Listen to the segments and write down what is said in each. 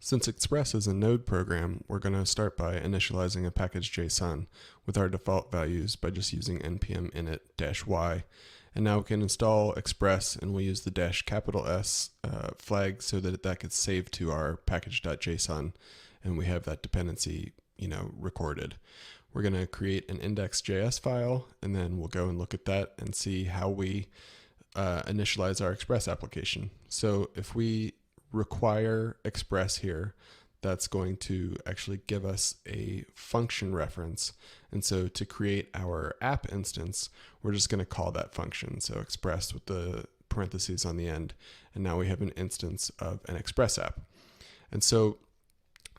Since Express is a node program, we're going to start by initializing a package.json with our default values by just using npm init-y. And now we can install Express, and we'll use the -S flag so that gets saved to our package.json, and we have that dependency, recorded. We're going to create an index.js file, and then we'll go and look at that and see how we initialize our Express application. So if we require Express here, that's going to actually give us a function reference. And so to create our app instance, we're just going to call that function. So Express with the parentheses on the end. And now we have an instance of an Express app. And so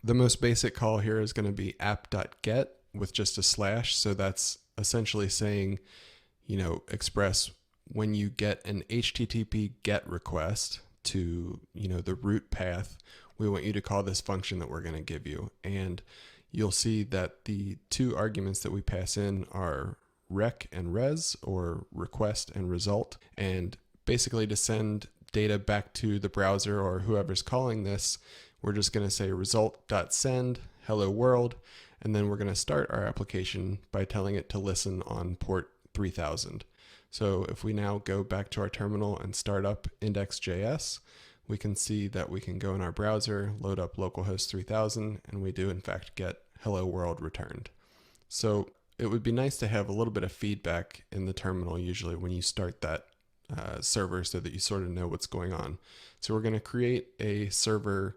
the most basic call here is going to be app.get with just a slash. So that's essentially saying, Express, when you get an HTTP GET request to the root path, we want you to call this function that we're going to give you. And you'll see that the two arguments that we pass in are rec and res, or request and result. And basically to send data back to the browser or whoever's calling this, we're just going to say result.send hello world, and then we're going to start our application by telling it to listen on port 3000. So if we now go back to our terminal and start up index.js, we can see that we can go in our browser, load up localhost 3000, and we do in fact get hello world returned. So it would be nice to have a little bit of feedback in the terminal usually when you start that server, so that you sort of know what's going on. So we're going to create a server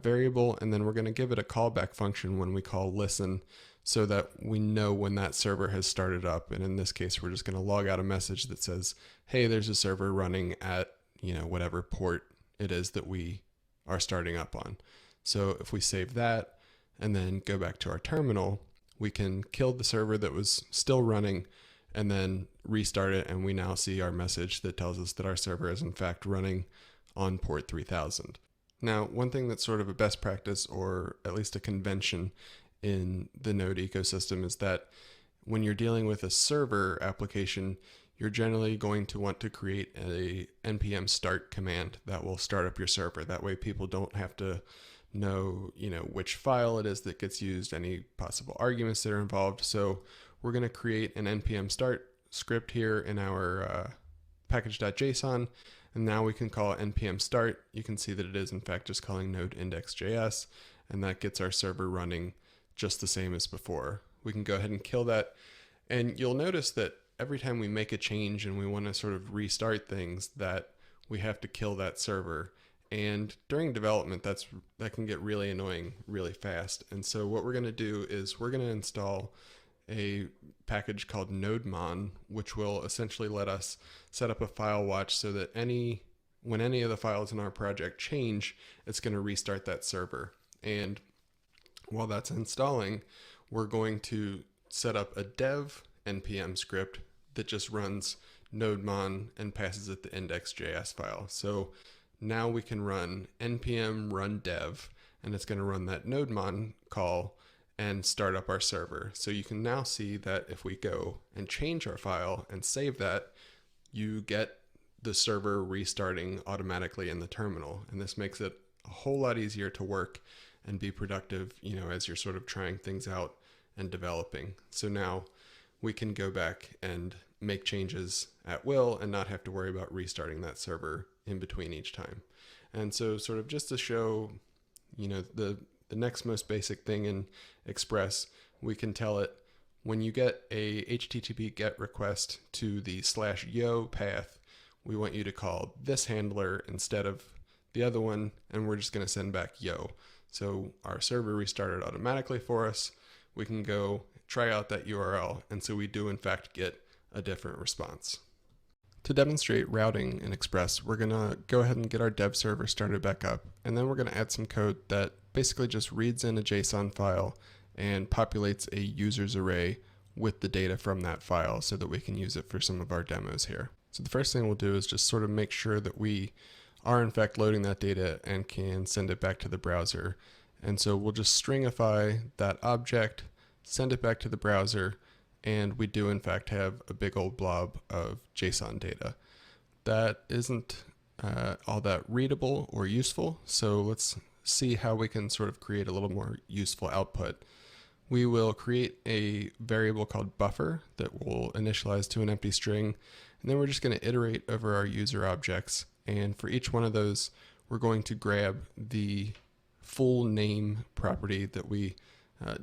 variable, and then we're going to give it a callback function when we call listen, so that we know when that server has started up. And in this case, we're just going to log out a message that says, hey, there's a server running at, whatever port it is that we are starting up on. So if we save that and then go back to our terminal, we can kill the server that was still running and then restart it. And we now see our message that tells us that our server is in fact running on port 3000. Now, one thing that's sort of a best practice, or at least a convention in the Node ecosystem, is that when you're dealing with a server application, you're generally going to want to create a npm start command that will start up your server. That way people don't have to know, which file it is that gets used, any possible arguments that are involved. So we're going to create an npm start script here in our package.json. And now we can call npm start. You can see that it is in fact just calling node index.js, and that gets our server running just the same as before. We can go ahead and kill that. And you'll notice that every time we make a change and we want to sort of restart things, that we have to kill that server. And during development, that can get really annoying really fast. And so what we're going to do is we're going to install a package called nodemon, which will essentially let us set up a file watch so that when any of the files in our project change, it's going to restart that server. And while that's installing, we're going to set up a dev npm script that just runs nodemon and passes it the index.js file. So now we can run npm run dev, and it's going to run that nodemon call and start up our server. So you can now see that if we go and change our file and save that, you get the server restarting automatically in the terminal. And this makes it a whole lot easier to work and be productive, as you're sort of trying things out and developing. So now we can go back and make changes at will and not have to worry about restarting that server in between each time. And so sort of just to show, the next most basic thing in Express, we can tell it, when you get a HTTP GET request to the /yo path, we want you to call this handler instead of the other one, and we're just going to send back yo. So our server restarted automatically for us. We can go try out that URL, and so we do in fact get a different response. To demonstrate routing in Express, we're going to go ahead and get our dev server started back up, and then we're going to add some code that basically just reads in a JSON file and populates a users array with the data from that file so that we can use it for some of our demos here. So the first thing we'll do is just sort of make sure that we are in fact loading that data and can send it back to the browser. And so we'll just stringify that object, send it back to the browser, and we do in fact have a big old blob of JSON data. That isn't all that readable or useful, so let's see how we can sort of create a little more useful output, we will create a variable called buffer that will initialize to an empty string, and then we're just going to iterate over our user objects, and for each one of those we're going to grab the full name property that we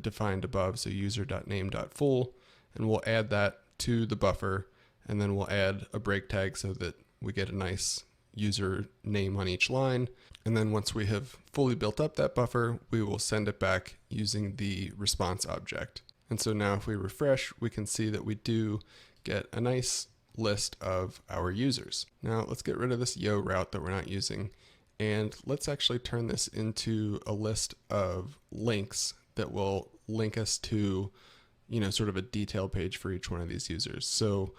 defined above, so user.name.full, and we'll add that to the buffer, and then we'll add a break tag so that we get a nice user name on each line. And then once we have fully built up that buffer, we will send it back using the response object. And so now if we refresh, we can see that we do get a nice list of our users. Now let's get rid of this yo route that we're not using, and let's actually turn this into a list of links that will link us to, sort of a detail page for each one of these users. So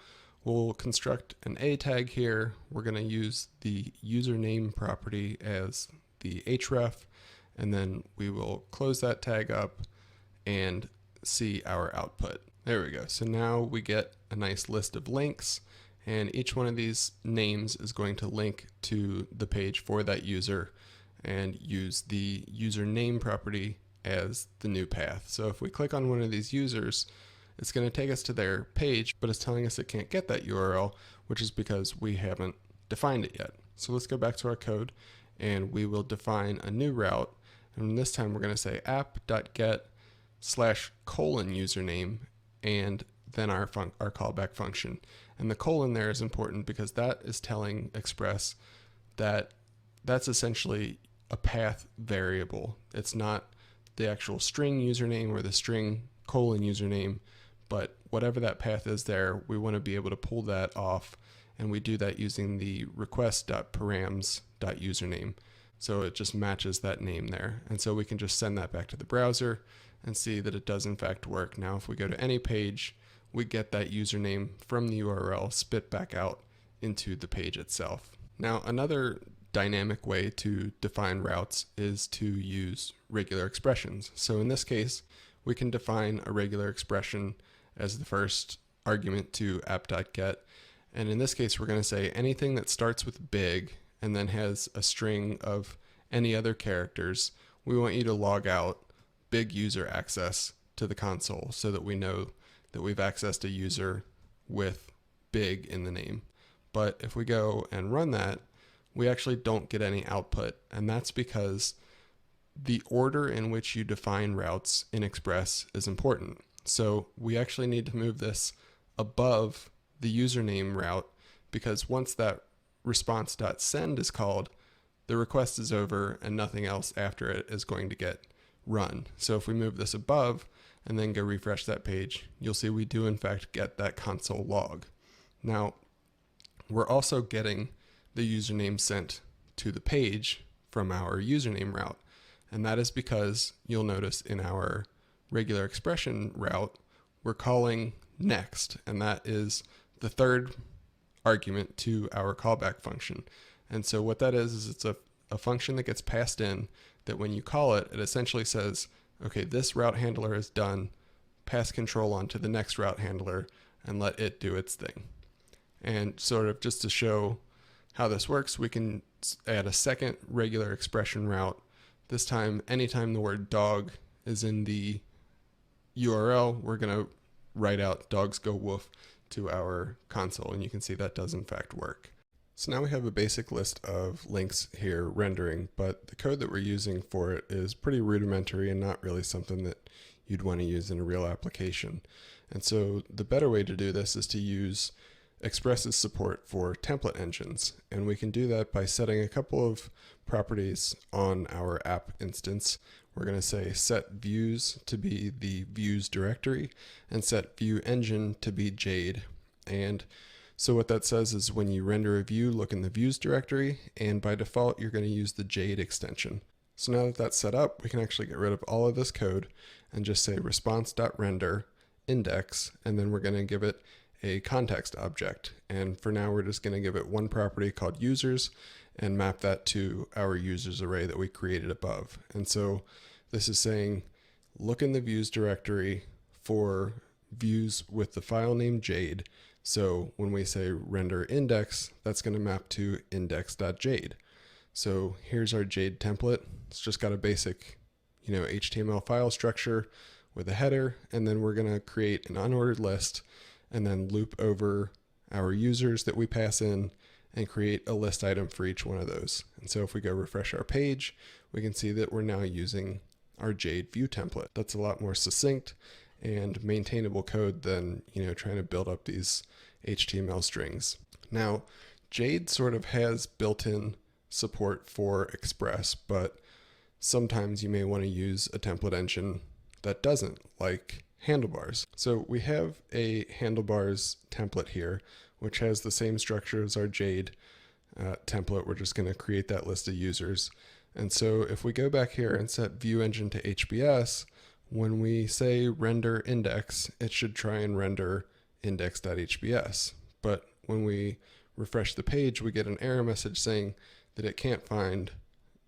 we'll construct an A tag here. We're going to use the username property as the href, and then we will close that tag up and see our output. There we go. So now we get a nice list of links, and each one of these names is going to link to the page for that user and use the username property as the new path. So if we click on one of these users, it's going to take us to their page, but it's telling us it can't get that URL, which is because we haven't defined it yet. So let's go back to our code, and we will define a new route. And this time we're going to say app.get/username, and then our callback function. And the colon there is important because that is telling Express that that's essentially a path variable. It's not the actual string username or the string colon username, but whatever that path is there, we want to be able to pull that off, and we do that using the request.params.username. So it just matches that name there. And so we can just send that back to the browser and see that it does in fact work. Now if we go to any page, we get that username from the URL spit back out into the page itself. Now another dynamic way to define routes is to use regular expressions. So in this case, we can define a regular expression as the first argument to app.get. And in this case, we're going to say anything that starts with big and then has a string of any other characters, we want you to log out big user access to the console so that we know that we've accessed a user with big in the name. But if we go and run that, we actually don't get any output, and that's because the order in which you define routes in Express is important. So we actually need to move this above the username route, because once that response.send is called, the request is over and nothing else after it is going to get run. So if we move this above and then go refresh that page, you'll see we do in fact get that console log. Now, we're also getting the username sent to the page from our username route. And that is because you'll notice in our regular expression route, we're calling next, and that is the third argument to our callback function. And so what that is it's a function that gets passed in that when you call it, it essentially says, okay, this route handler is done, pass control on to the next route handler and let it do its thing. And sort of just to show how this works, we can add a second regular expression route. This time, anytime the word dog is in the URL, we're going to write out dogs go woof to our console, and you can see that does in fact work. So now we have a basic list of links here rendering, but the code that we're using for it is pretty rudimentary and not really something that you'd want to use in a real application. And so the better way to do this is to use Express's support for template engines, and we can do that by setting a couple of properties on our app instance. We're going to say set views to be the views directory and set view engine to be Jade. And so what that says is when you render a view, look in the views directory, and by default you're going to use the Jade extension. So now that that's set up, we can actually get rid of all of this code and just say response.render index, and then we're going to give it a context object. And for now, we're just going to give it one property called users and map that to our users array that we created above. And so this is saying, look in the views directory for views with the file name Jade. So when we say render index, that's going to map to index.jade. So here's our Jade template. It's just got a basic, HTML file structure with a header, and then we're going to create an unordered list and then loop over our users that we pass in and create a list item for each one of those. And so if we go refresh our page, we can see that we're now using our Jade view template. That's a lot more succinct and maintainable code than, trying to build up these HTML strings. Now, Jade sort of has built-in support for Express, but sometimes you may want to use a template engine that doesn't, like Handlebars. So we have a Handlebars template here, which has the same structure as our Jade template. We're just going to create that list of users. And so if we go back here and set view engine to HBS, when we say render index, it should try and render index.hbs. But when we refresh the page, we get an error message saying that it can't find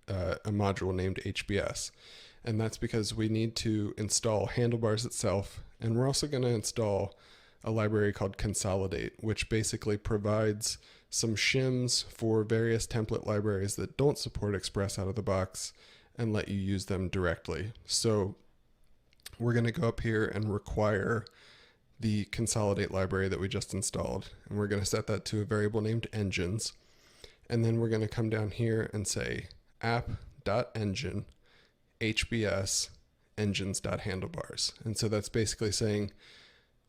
a module named HBS. And that's because we need to install Handlebars itself. And we're also going to install a library called Consolidate, which basically provides some shims for various template libraries that don't support Express out of the box and let you use them directly. So we're going to go up here and require the Consolidate library that we just installed. And we're going to set that to a variable named engines. And then we're going to come down here and say app.engine HBS engines.handlebars. And so that's basically saying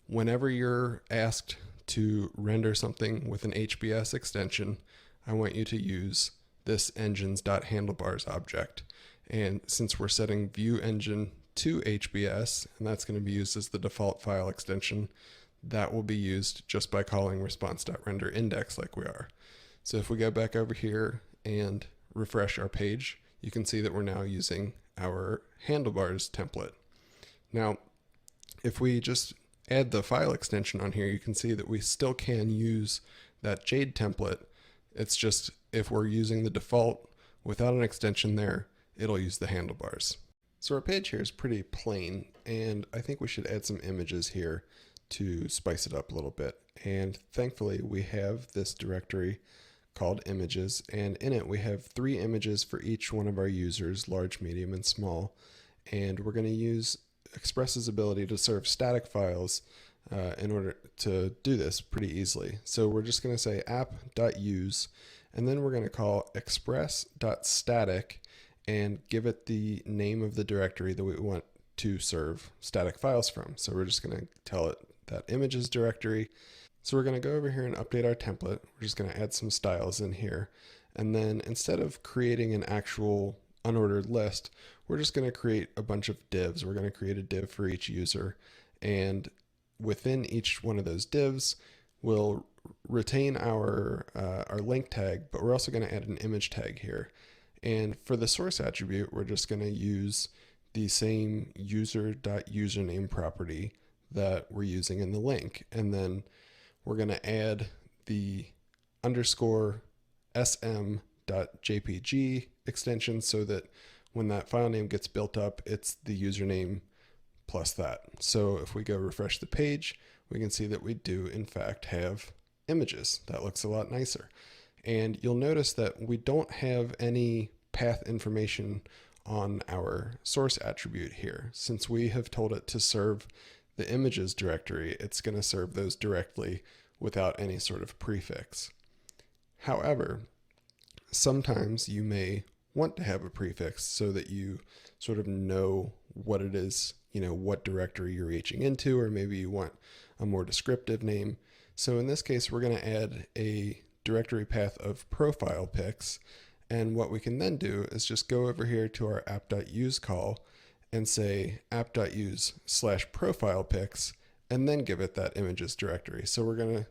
whenever you're asked to render something with an HBS extension, I want you to use this engines.handlebars object. And since we're setting view engine to HBS, and that's going to be used as the default file extension, that will be used just by calling response.renderIndex like we are. So if we go back over here and refresh our page, you can see that we're now using our Handlebars template. Now, if we just add the file extension on here, you can see that we still can use that Jade template. It's just if we're using the default without an extension there, it'll use the Handlebars. So our page here is pretty plain, and I think we should add some images here to spice it up a little bit. And thankfully we have this directory called images, and in it we have 3 images for each one of our users, large, medium, and small. And we're going to use Express's ability to serve static files in order to do this pretty easily. So we're just going to say app.use, and then we're going to call express.static and give it the name of the directory that we want to serve static files from. So we're just going to tell it that images directory. So we're going to go over here and update our template. We're just going to add some styles in here. And then instead of creating an actual unordered list, we're just going to create a bunch of divs. We're going to create a div for each user. And within each one of those divs, we'll retain our link tag, but we're also going to add an image tag here. And for the source attribute, we're just going to use the same user.username property that we're using in the link. And then we're going to add the underscore sm.jpg extension so that when that file name gets built up, it's the username plus that. So if we go refresh the page, we can see that we do in fact have images. That looks a lot nicer. And you'll notice that we don't have any path information on our source attribute here. Since we have told it to serve the images directory, it's going to serve those directly without any sort of prefix. However, sometimes you may want to have a prefix so that you sort of know what it is, what directory you're reaching into, or maybe you want a more descriptive name. So in this case, we're going to add a directory path of profile pics. And what we can then do is just go over here to our app.use call and say app.use/profile pics, and then give it that images directory. So we're going to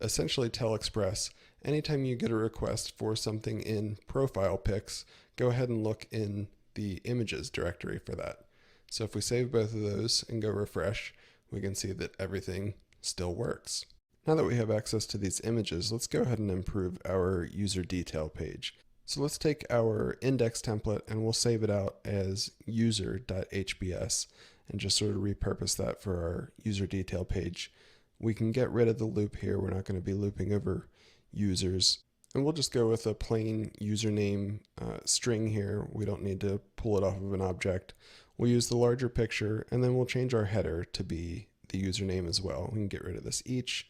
essentially tell Express, anytime you get a request for something in profile pics, go ahead and look in the images directory for that. So if we save both of those and go refresh, we can see that everything still works. Now that we have access to these images, let's go ahead and improve our user detail page. So let's take our index template and we'll save it out as user.hbs and just sort of repurpose that for our user detail page. We can get rid of the loop here. We're not going to be looping over users. And we'll just go with a plain username string here. We don't need to pull it off of an object. We'll use the larger picture, and then we'll change our header to be the username as well. We can get rid of this each.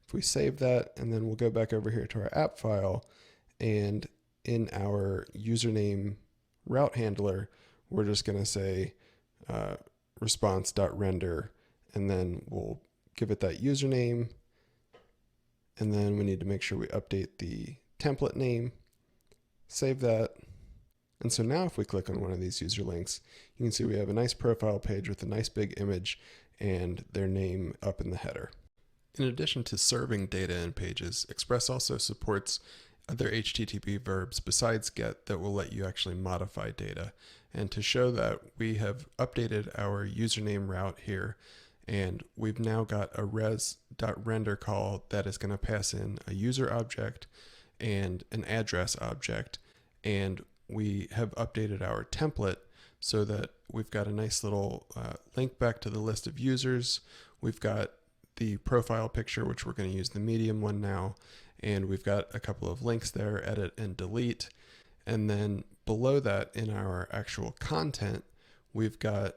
If we save that, and then we'll go back over here to our app file, and in our username route handler, we're just going to say response.render, and then we'll give it that username. And then we need to make sure we update the template name, save that. And so now if we click on one of these user links, you can see we have a nice profile page with a nice big image and their name up in the header. In addition to serving data in pages, Express also supports other HTTP verbs besides get that will let you actually modify data. And to show that, we have updated our username route here, and we've now got a res.render call that is going to pass in a user object and an address object. And we have updated our template so that we've got a nice little link back to the list of users. We've got the profile picture, which we're going to use the medium one now. And we've got a couple of links there, edit and delete. And then below that in our actual content, we've got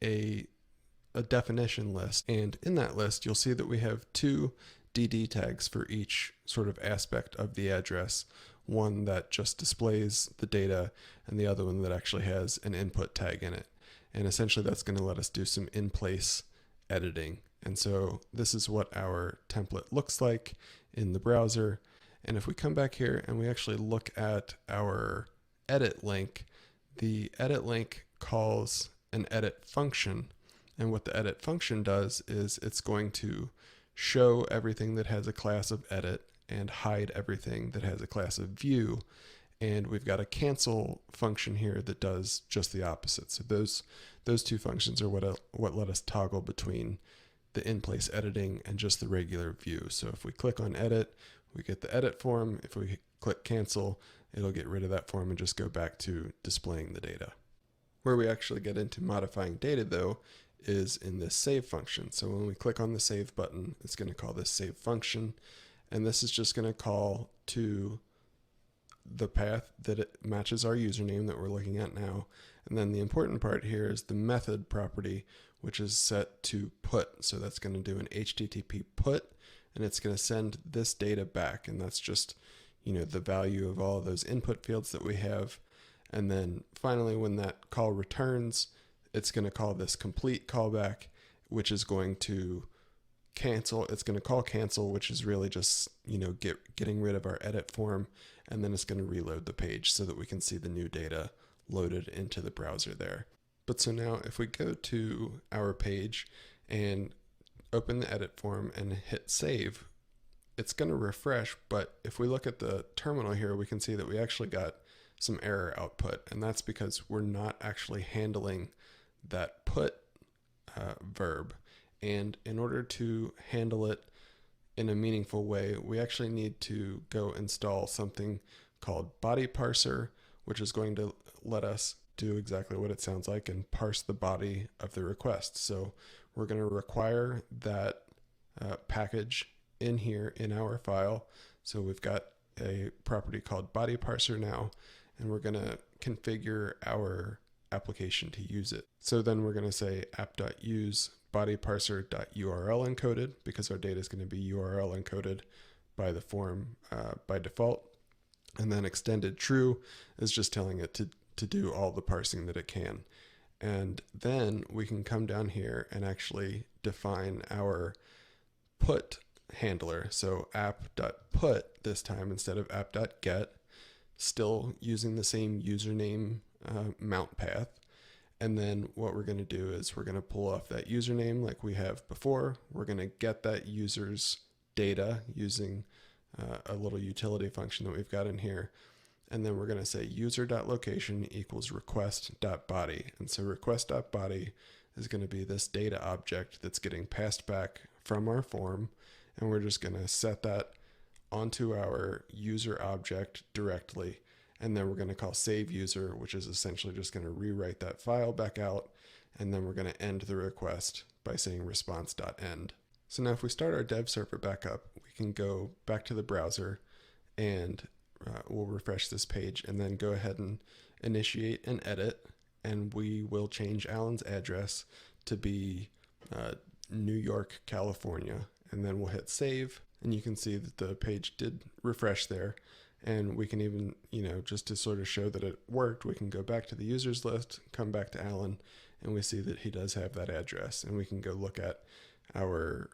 a definition list. And in that list, you'll see that we have two DD tags for each sort of aspect of the address. One that just displays the data and the other one that actually has an input tag in it. And essentially that's going to let us do some in-place editing. And so this is what our template looks like in the browser. And if we come back here and we actually look at our edit link, the edit link calls an edit function. And what the edit function does is it's going to show everything that has a class of edit and hide everything that has a class of view. And we've got a cancel function here that does just the opposite. So those two functions are what let us toggle between the in-place editing and just the regular view. So if we click on edit, we get the edit form. If we click cancel, it'll get rid of that form and just go back to displaying the data. Where we actually get into modifying data though is in this save function. So when we click on the save button, it's going to call this save function. And this is just going to call to the path that it matches our username that we're looking at now. And then the important part here is the method property, which is set to put. So that's going to do an HTTP put, and it's going to send this data back. And that's just, the value of all of those input fields that we have. And then finally, when that call returns, it's going to call this complete callback, which is going to cancel. It's going to call cancel, which is really just, getting rid of our edit form. And then it's going to reload the page so that we can see the new data loaded into the browser there. But so now if we go to our page and open the edit form and hit save, it's going to refresh. But if we look at the terminal here, we can see that we actually got some error output. And that's because we're not actually handling that put verb. And in order to handle it in a meaningful way, we actually need to go install something called body parser, which is going to let us do exactly what it sounds like and parse the body of the request. So we're going to require that package in here in our file. So we've got a property called body parser now, and we're going to configure our application to use it. So then we're going to say app.use bodyparser.url encoded, because our data is going to be URL encoded by the form by default. And then extended true is just telling it to do all the parsing that it can. And then we can come down here and actually define our put handler. So app.put this time instead of app.get, still using the same username mount path. And then what we're going to do is we're going to pull off that username like we have before. We're going to get that user's data using a little utility function that we've got in here. And then we're going to say user.location equals request.body. And so request.body is going to be this data object that's getting passed back from our form. And we're just going to set that onto our user object directly. And then we're going to call save user, which is essentially just going to rewrite that file back out. And then we're going to end the request by saying response.end. So now if we start our dev server back up, we can go back to the browser, and we'll refresh this page and then go ahead and initiate an edit, and we will change Alan's address to be New York, California, and then we'll hit save, and you can see that the page did refresh there. And we can even, just to sort of show that it worked, we can go back to the users list, come back to Alan, and we see that he does have that address, and we can go look at our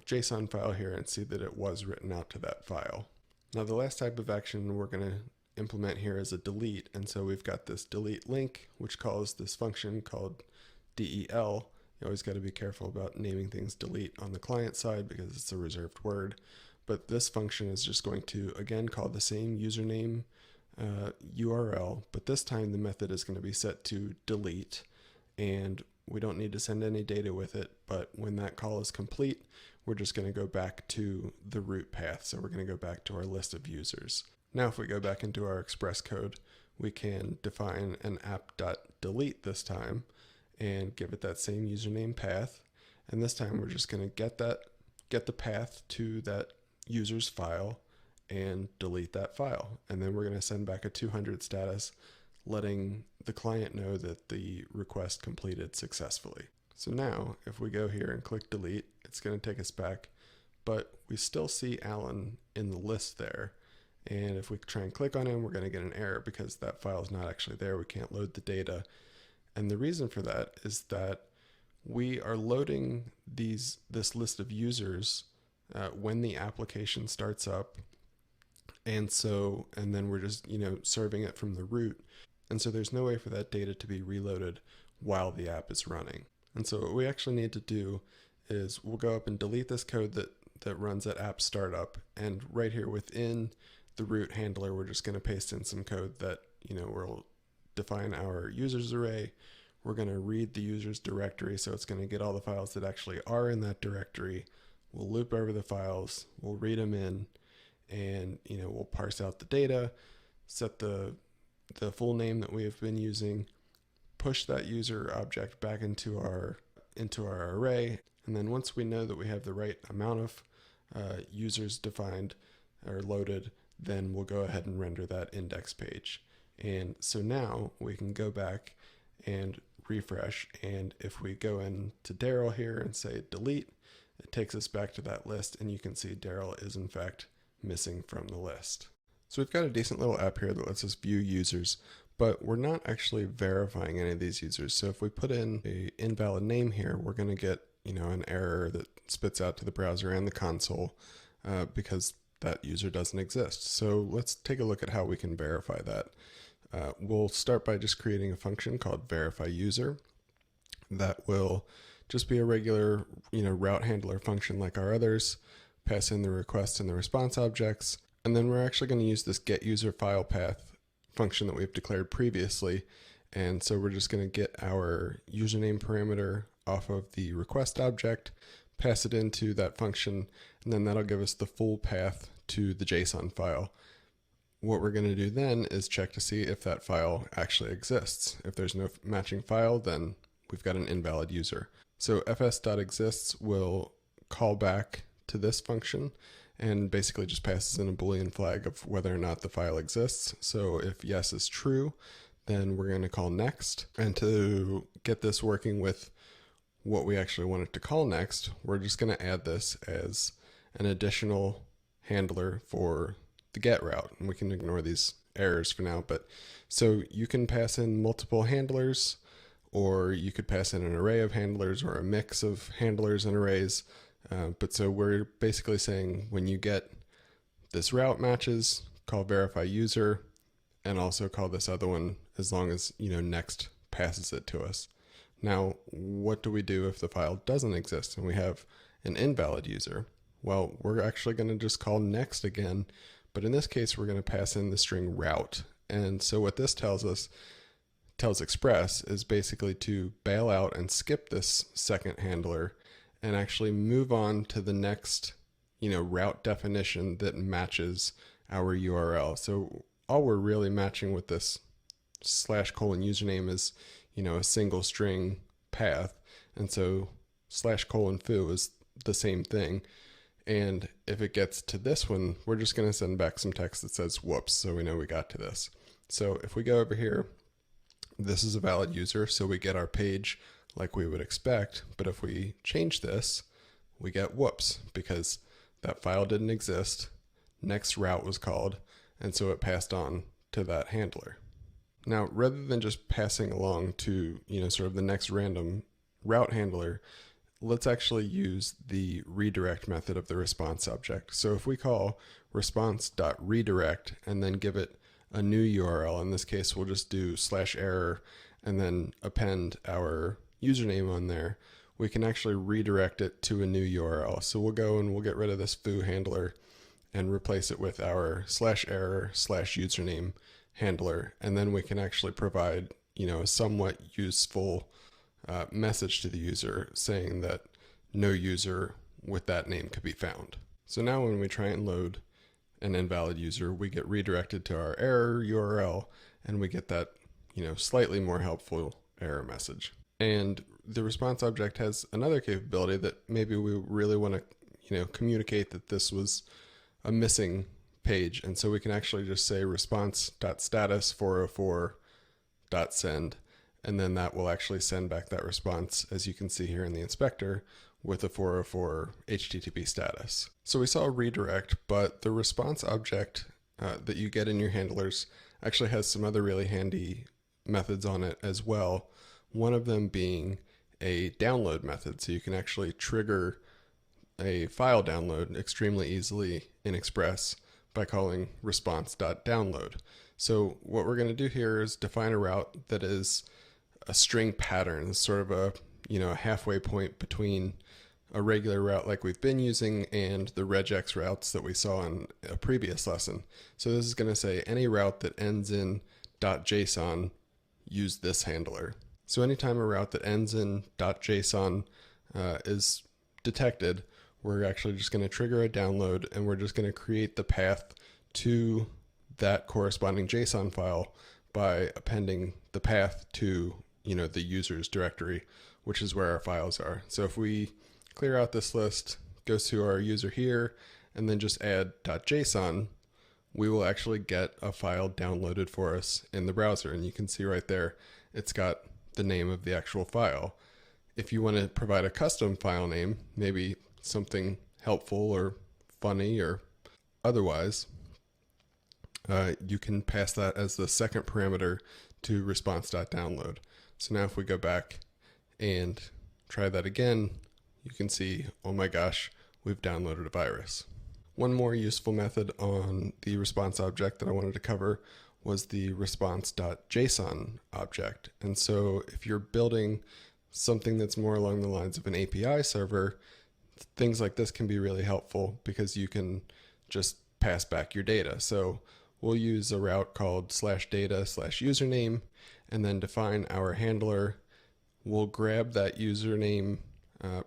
JSON file here and see that it was written out to that file. Now the last type of action we're going to implement here is a delete, and so we've got this delete link which calls this function called del. You always got to be careful about naming things delete on the client side because it's a reserved word, but this function is just going to again call the same username URL, but this time the method is going to be set to delete, and we don't need to send any data with it, but when that call is complete, we're just going to go back to the root path. So we're going to go back to our list of users. Now if we go back into our Express code, we can define an app.delete this time and give it that same username path. And this time we're just going to get the path to that user's file and delete that file. And then we're going to send back a 200 status, letting the client know that the request completed successfully. So now if we go here and click delete, it's going to take us back, but we still see Alan in the list there. And if we try and click on him, we're going to get an error because that file is not actually there. We can't load the data. And the reason for that is that we are loading this list of users when the application starts up. And then we're just, serving it from the root. And so there's no way for that data to be reloaded while the app is running. And so what we actually need to do is we'll go up and delete this code that runs at app startup. And right here within the root handler, we're just going to paste in some code that, we'll define our users array. We're going to read the users directory. So it's going to get all the files that actually are in that directory. We'll loop over the files, we'll read them in, and, we'll parse out the data, set the full name that we have been using, push that user object back into our array, and then once we know that we have the right amount of users defined or loaded, then we'll go ahead and render that index page. And so now we can go back and refresh, and if we go into Daryl here and say delete, it takes us back to that list, and you can see Daryl is in fact missing from the list. So we've got a decent little app here that lets us view users, but we're not actually verifying any of these users. So if we put in an invalid name here, we're going to get an error that spits out to the browser and the console because that user doesn't exist. So let's take a look at how we can verify that. We'll start by just creating a function called verify user that will just be a regular route handler function like our others, pass in the request and the response objects. And then we're actually going to use this get user file path function that we've declared previously. And so we're just going to get our username parameter off of the request object, pass it into that function, and then that'll give us the full path to the JSON file. What we're going to do then is check to see if that file actually exists. If there's no matching file, then we've got an invalid user. So fs.exists will call back to this function and basically just passes in a Boolean flag of whether or not the file exists. So if yes is true, then we're going to call next. And to get this working with what we actually want it to call next, we're just going to add this as an additional handler for the get route. And we can ignore these errors for now, but so you can pass in multiple handlers, or you could pass in an array of handlers or a mix of handlers and arrays. But so we're basically saying when you get this route matches, call verify user, and also call this other one as long as next passes it to us. Now, what do we do if the file doesn't exist and we have an invalid user? Well, we're actually going to just call next again, but in this case, we're going to pass in the string route. And so what this tells Express is basically to bail out and skip this second handler and actually move on to the next, route definition that matches our URL. So all we're really matching with this /username is, a single string path. And so /foo is the same thing. And if it gets to this one, we're just going to send back some text that says whoops, so we know we got to this. So if we go over here, this is a valid user, so we get our page like we would expect. But if we change this, we get whoops because that file didn't exist, next route was called, and so it passed on to that handler. Now, rather than just passing along to, sort of the next random route handler, let's actually use the redirect method of the response object. So if we call response.redirect and then give it a new URL, in this case, we'll just do /error and then append our username on there, we can actually redirect it to a new URL. So we'll go and we'll get rid of this foo handler and replace it with our /error/username handler. And then we can actually provide, a somewhat useful message to the user saying that no user with that name could be found. So now when we try and load an invalid user, we get redirected to our error URL and we get that, slightly more helpful error message. And the response object has another capability that maybe we really want to, communicate that this was a missing page. And so we can actually just say response.status 404.send, and then that will actually send back that response, as you can see here in the inspector, with a 404 HTTP status. So we saw a redirect, but the response object that you get in your handlers actually has some other really handy methods on it as well. One of them being a download method. So you can actually trigger a file download extremely easily in Express by calling response.download. So what we're going to do here is define a route that is a string pattern, sort of a halfway point between a regular route like we've been using and the regex routes that we saw in a previous lesson. So this is going to say any route that ends in .json, use this handler. So anytime a route that ends in .json is detected, we're actually just going to trigger a download and we're just going to create the path to that corresponding JSON file by appending the path to the user's directory, which is where our files are. So if we clear out this list, go to our user here, and then just add .json, we will actually get a file downloaded for us in the browser. And you can see right there, it's got the name of the actual file. If you want to provide a custom file name, maybe something helpful or funny or otherwise, you can pass that as the second parameter to response.download. So now if we go back and try that again, you can see, oh my gosh, we've downloaded a virus. One more useful method on the response object that I wanted to cover was the response.json object. And so if you're building something that's more along the lines of an API server, things like this can be really helpful because you can just pass back your data. So we'll use a route called /data/username and then define our handler. We'll grab that username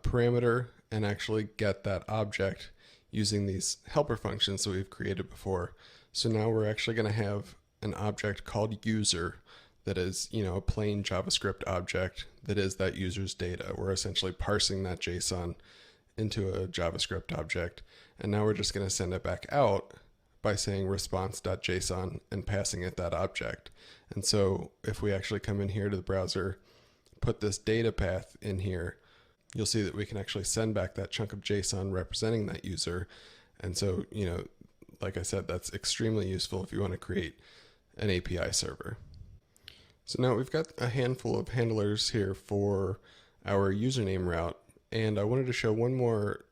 parameter and actually get that object using these helper functions that we've created before. So now we're actually going to have an object called user that is, a plain JavaScript object that is that user's data. We're essentially parsing that JSON into a JavaScript object. And now we're just going to send it back out by saying response.json and passing it that object. And so if we actually come in here to the browser, put this data path in here, you'll see that we can actually send back that chunk of JSON representing that user. And so, like I said, that's extremely useful if you want to create an API server. So now we've got a handful of handlers here for our username route. And I wanted to show one more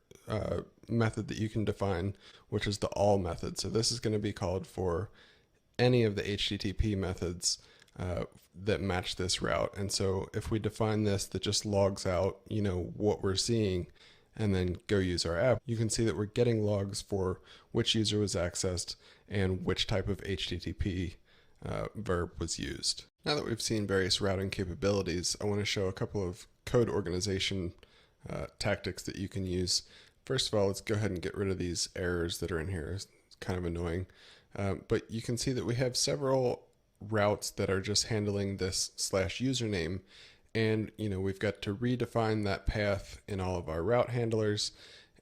method that you can define, which is the all method. So this is going to be called for any of the HTTP methods that match this route. And so if we define this that just logs out, what we're seeing, and then go use our app, you can see that we're getting logs for which user was accessed and which type of HTTP verb was used. Now that we've seen various routing capabilities, I want to show a couple of code organization tactics that you can use. First of all, let's go ahead and get rid of these errors that are in here. It's kind of annoying. But you can see that we have several routes that are just handling this /username. And, we've got to redefine that path in all of our route handlers.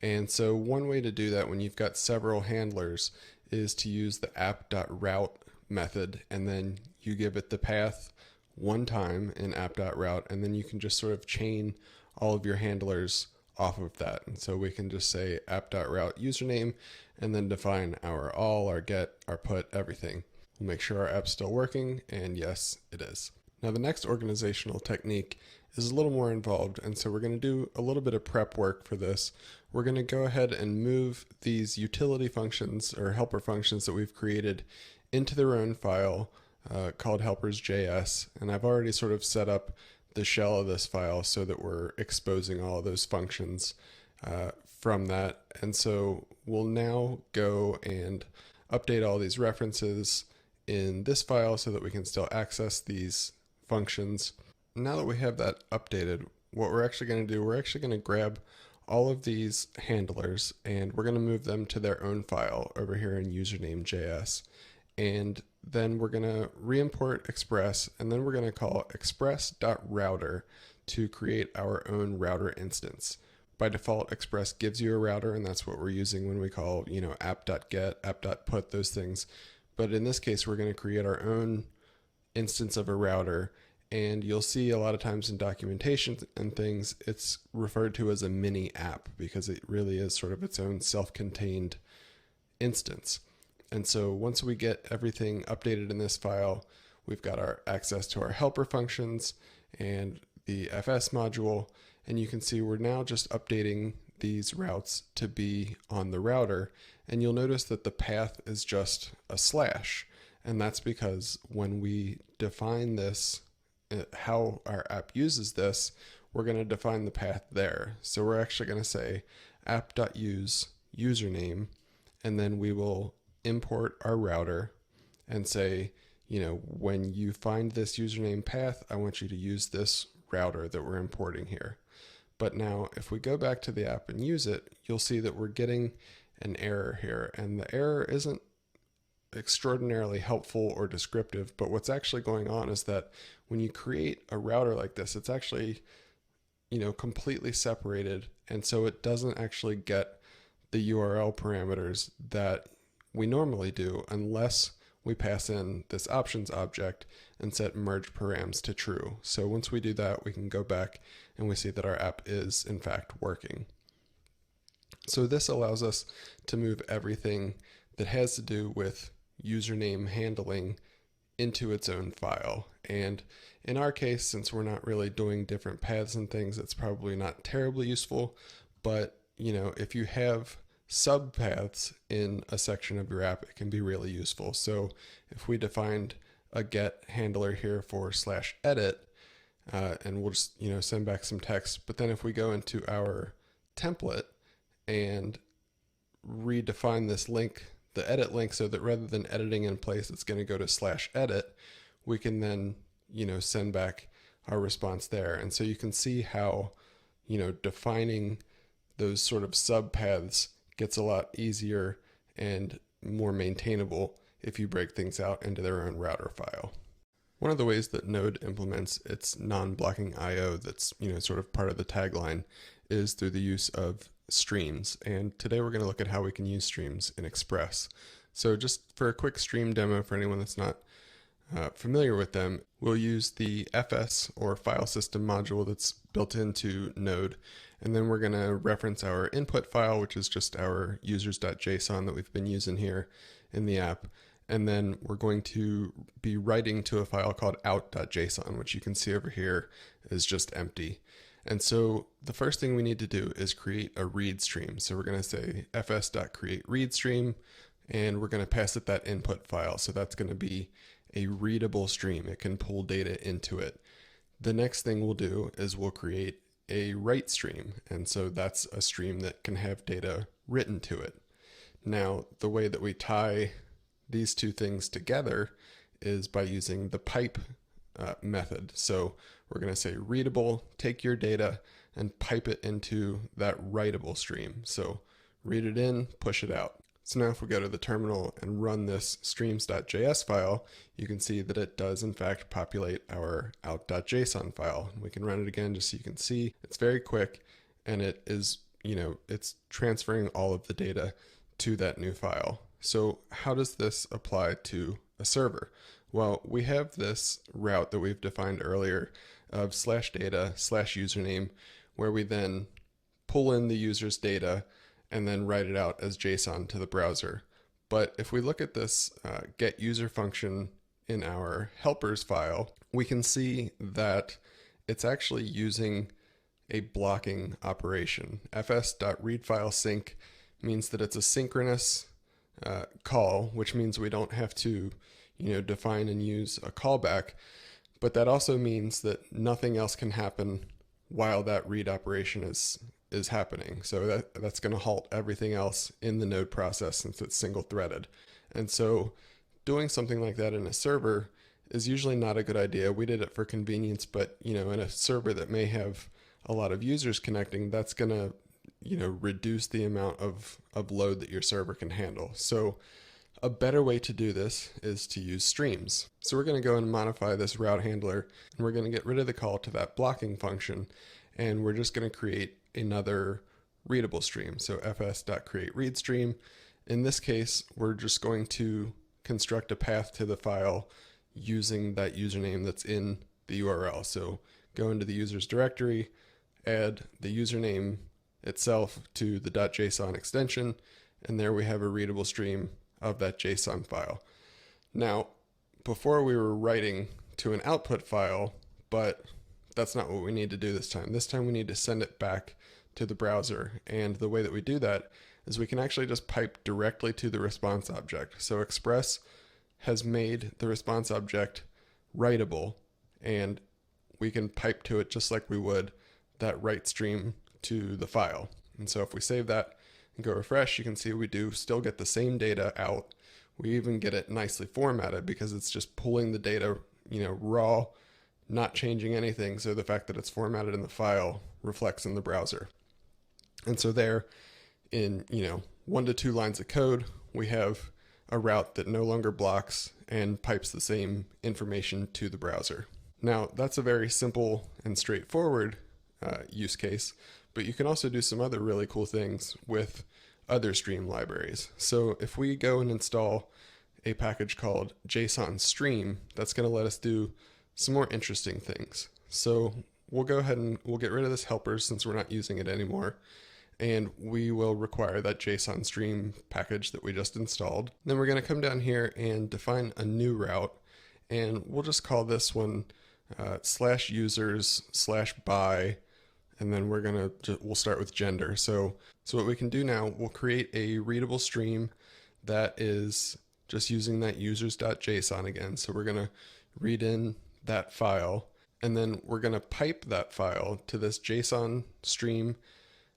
And so one way to do that when you've got several handlers is to use the app.route method, and then you give it the path one time in app.route, and then you can just sort of chain all of your handlers off of that. And so we can just say app.route username and then define our all, our get, our put, everything. We'll make sure our app's still working, and yes, it is. Now the next organizational technique is a little more involved, and so we're going to do a little bit of prep work for this. We're going to go ahead and move these utility functions or helper functions that we've created into their own file called helpers.js, and I've already sort of set up the shell of this file so that we're exposing all of those functions from that. And so we'll now go and update all these references in this file so that we can still access these functions. Now that we have that updated, what we're actually going to do, we're actually going to grab all of these handlers and we're going to move them to their own file over here in username.js. And then we're going to re-import Express, and then we're going to call express.router to create our own router instance. By default, Express gives you a router, and that's what we're using when we call, app.get, app.put, those things. But in this case, we're going to create our own instance of a router, and you'll see a lot of times in documentation and things, it's referred to as a mini app because it really is sort of its own self-contained instance. And so once we get everything updated in this file, we've got our access to our helper functions and the FS module, and you can see we're now just updating these routes to be on the router, and you'll notice that the path is just a slash, and that's because when we define this, how our app uses this, we're going to define the path there. So we're actually going to say app.use username, and then we will import our router and say, when you find this username path, I want you to use this router that we're importing here. But now if we go back to the app and use it, you'll see that we're getting an error here, and the error isn't extraordinarily helpful or descriptive, but what's actually going on is that when you create a router like this, it's actually, completely separated, and so it doesn't actually get the URL parameters that we normally do unless we pass in this options object and set merge params to true. So once we do that, we can go back and we see that our app is in fact working. So this allows us to move everything that has to do with username handling into its own file. And in our case, since we're not really doing different paths and things, it's probably not terribly useful, but if you have subpaths in a section of your app, it can be really useful. So if we defined a get handler here for /edit, and we'll just send back some text, but then if we go into our template and redefine this link, the edit link, so that rather than editing in place, it's going to go to /edit, we can then send back our response there. And so you can see how defining those sort of subpaths gets a lot easier and more maintainable if you break things out into their own router file. One of the ways that Node implements its non-blocking I/O that's sort of part of the tagline is through the use of streams. And today we're going to look at how we can use streams in Express. So just for a quick stream demo for anyone that's not familiar with them, we'll use the FS or file system module that's built into Node. And then we're going to reference our input file, which is just our users.json that we've been using here in the app. And then we're going to be writing to a file called out.json, which you can see over here is just empty. And so the first thing we need to do is create a read stream. So we're going to say fs.createReadStream, and we're going to pass it that input file. So that's going to be a readable stream. It can pull data into it. The next thing we'll do is we'll create a write stream. And so that's a stream that can have data written to it. Now, the way that we tie these two things together is by using the pipe method. So we're going to say readable, take your data and pipe it into that writable stream. So read it in, push it out. So now if we go to the terminal and run this streams.js file, you can see that it does in fact populate our out.json file. We can run it again just so you can see it's very quick, and it is it's transferring all of the data to that new file. So how does this apply to a server? Well, we have this route that we've defined earlier of /data/username, where we then pull in the user's data and then write it out as JSON to the browser. But if we look at this get user function in our helpers file, we can see that it's actually using a blocking operation. fs.readFileSync means that it's a synchronous call, which means we don't have to define and use a callback, but that also means that nothing else can happen while that read operation is happening. So that's going to halt everything else in the node process since it's single threaded. And so doing something like that in a server is usually not a good idea. We did it for convenience, but in a server that may have a lot of users connecting, that's going to reduce the amount of load that your server can handle. So a better way to do this is to use streams. So we're going to go and modify this route handler, and we're going to get rid of the call to that blocking function, and we're just going to create another readable stream. So fs.createReadStream. In this case, we're just going to construct a path to the file using that username that's in the URL. So go into the user's directory, add the username itself to the .json extension, and there we have a readable stream of that JSON file. Now, before we were writing to an output file, but that's not what we need to do this time. This time we need to send it back to the browser, and the way that we do that is we can actually just pipe directly to the response object. So Express has made the response object writable, and we can pipe to it just like we would that write stream to the file. And so if we save that and go refresh, you can see we do still get the same data out. We even get it nicely formatted because it's just pulling the data, raw, not changing anything. So the fact that it's formatted in the file reflects in the browser. And so there in, 1 to 2 lines of code, we have a route that no longer blocks and pipes the same information to the browser. Now, that's a very simple and straightforward use case, but you can also do some other really cool things with other stream libraries. So if we go and install a package called JSON Stream, that's going to let us do some more interesting things. So we'll go ahead and we'll get rid of this helper since we're not using it anymore, and we will require that JSON Stream package that we just installed. Then we're going to come down here and define a new route, and we'll just call this one /users/by, and then we'll start with gender. So what we can do now, we'll create a readable stream that is just using that users.json again. So we're going to read in that file, and then we're going to pipe that file to this JSON stream,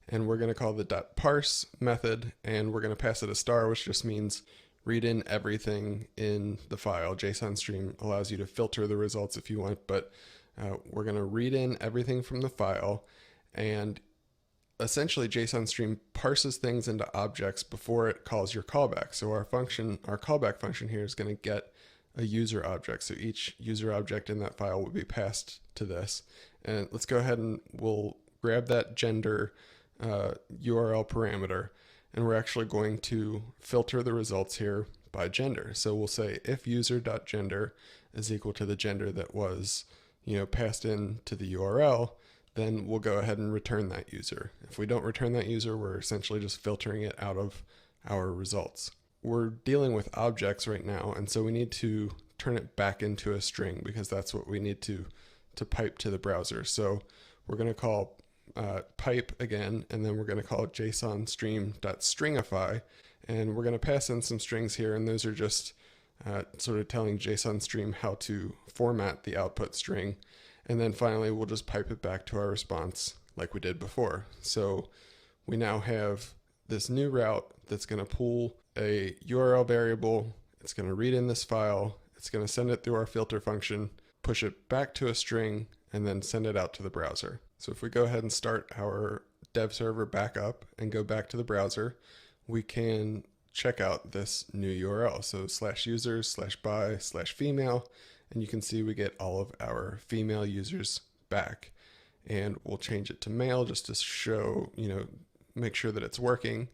and we're going to call the .parse method, and we're going to pass it a star, which just means read in everything in the file. JSON stream allows you to filter the results if you want, but we're going to read in everything from the file, and essentially JSON stream parses things into objects before it calls your callback. So our callback function here is going to get a user object. So each user object in that file will be passed to this. And let's go ahead and we'll grab that gender URL parameter, and we're actually going to filter the results here by gender. So we'll say if user.gender is equal to the gender that was passed in to the URL, then we'll go ahead and return that user. If we don't return that user, we're essentially just filtering it out of our results. We're dealing with objects right now, and so we need to turn it back into a string because that's what we need to pipe to the browser. So we're going to call pipe again, and then we're going to call it JSON stream.stringify, and we're going to pass in some strings here, and those are just sort of telling JSON stream how to format the output string. And then finally, we'll just pipe it back to our response like we did before. So we now have this new route that's going to pull a URL variable. It's going to read in this file. It's going to send it through our filter function, push it back to a string, and then send it out to the browser. So if we go ahead and start our dev server back up and go back to the browser, we can check out this new URL. So /users/by/female. And you can see we get all of our female users back, and we'll change it to male just to show, make sure that it's working,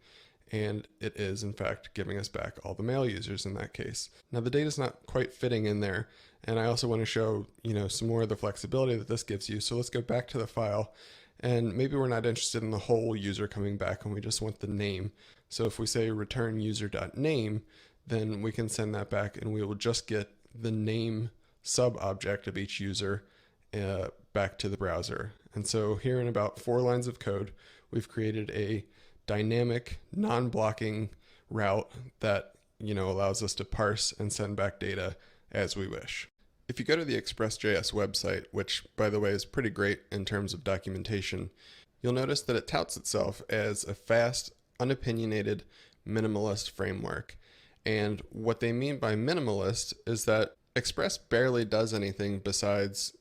and it is in fact giving us back all the mail users in that case. Now the data is not quite fitting in there, and I also want to show some more of the flexibility that this gives you. So let's go back to the file, and maybe we're not interested in the whole user coming back and we just want the name. So if we say return user.name, then we can send that back and we will just get the name sub-object of each user back to the browser. And so here in about 4 lines of code, we've created a dynamic, non-blocking route that allows us to parse and send back data as we wish. If you go to the ExpressJS website, which by the way is pretty great in terms of documentation, you'll notice that it touts itself as a fast, unopinionated, minimalist framework. And what they mean by minimalist is that Express barely does anything besides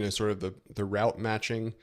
sort of the route matching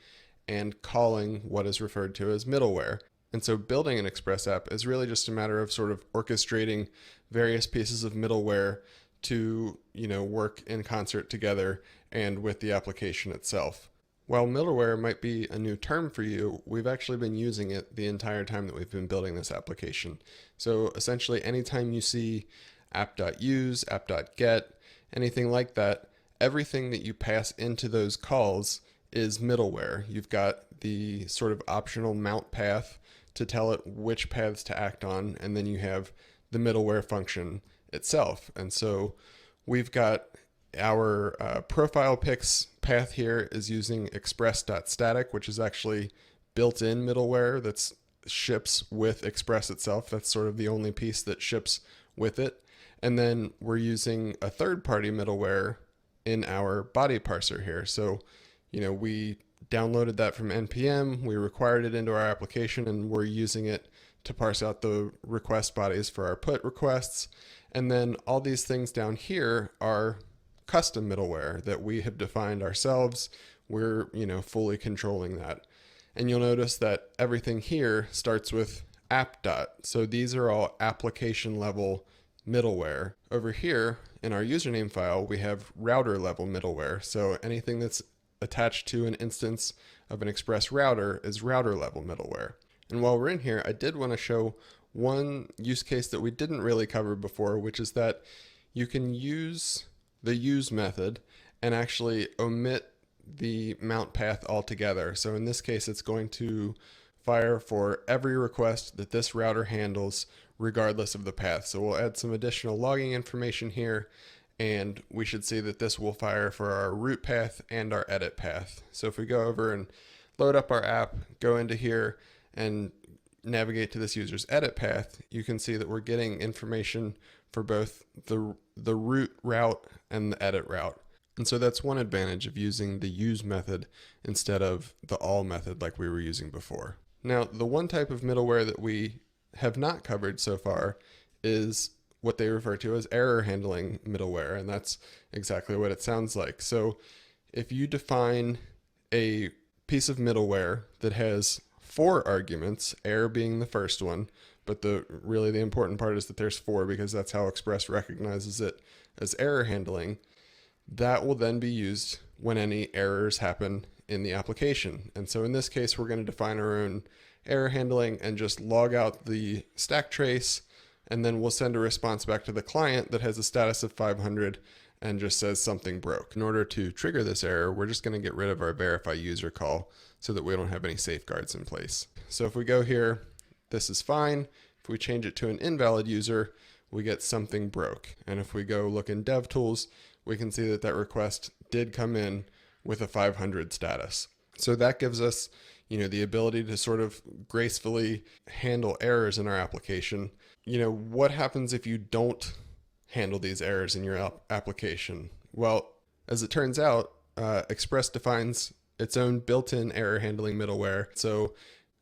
and calling what is referred to as middleware. And so building an Express app is really just a matter of sort of orchestrating various pieces of middleware to work in concert together and with the application itself. While middleware might be a new term for you, we've actually been using it the entire time that we've been building this application. So essentially anytime you see app.use, app.get, anything like that, everything that you pass into those calls is middleware. You've got the sort of optional mount path to tell it which paths to act on, and then you have the middleware function itself. And so we've got our profile pics path here is using express.static, which is actually built-in middleware that ships with Express itself. That's sort of the only piece that ships with it. And then we're using a third-party middleware in our body parser here. So, we downloaded that from NPM, we required it into our application, and we're using it to parse out the request bodies for our put requests. And then all these things down here are custom middleware that we have defined ourselves. We're, fully controlling that. And you'll notice that everything here starts with app. So these are all application level middleware. Over here in our username file, we have router level middleware. So anything that's attached to an instance of an Express router is router level middleware. And while we're in here, I did want to show one use case that we didn't really cover before, which is that you can use the use method and actually omit the mount path altogether. So in this case, it's going to fire for every request that this router handles regardless of the path. So we'll add some additional logging information here, and we should see that this will fire for our root path and our edit path. So if we go over and load up our app, go into here and navigate to this user's edit path, you can see that we're getting information for both the root route and the edit route. And so that's one advantage of using the use method instead of the all method like we were using before. Now, the one type of middleware that we have not covered so far is what they refer to as error handling middleware, and that's exactly what it sounds like. So if you define a piece of middleware that has 4 arguments, error being the first one, but really the important part is that there's 4 because that's how Express recognizes it as error handling. That will then be used when any errors happen in the application. And so in this case, we're going to define our own error handling and just log out the stack trace, and then we'll send a response back to the client that has a status of 500 and just says something broke. In order to trigger this error, we're just going to get rid of our verify user call so that we don't have any safeguards in place. So if we go here, this is fine. If we change it to an invalid user, we get something broke. And if we go look in DevTools, we can see that that request did come in with a 500 status. So that gives us, the ability to sort of gracefully handle errors in our application. What happens if you don't handle these errors in your application? Well, as it turns out, Express defines its own built-in error handling middleware. So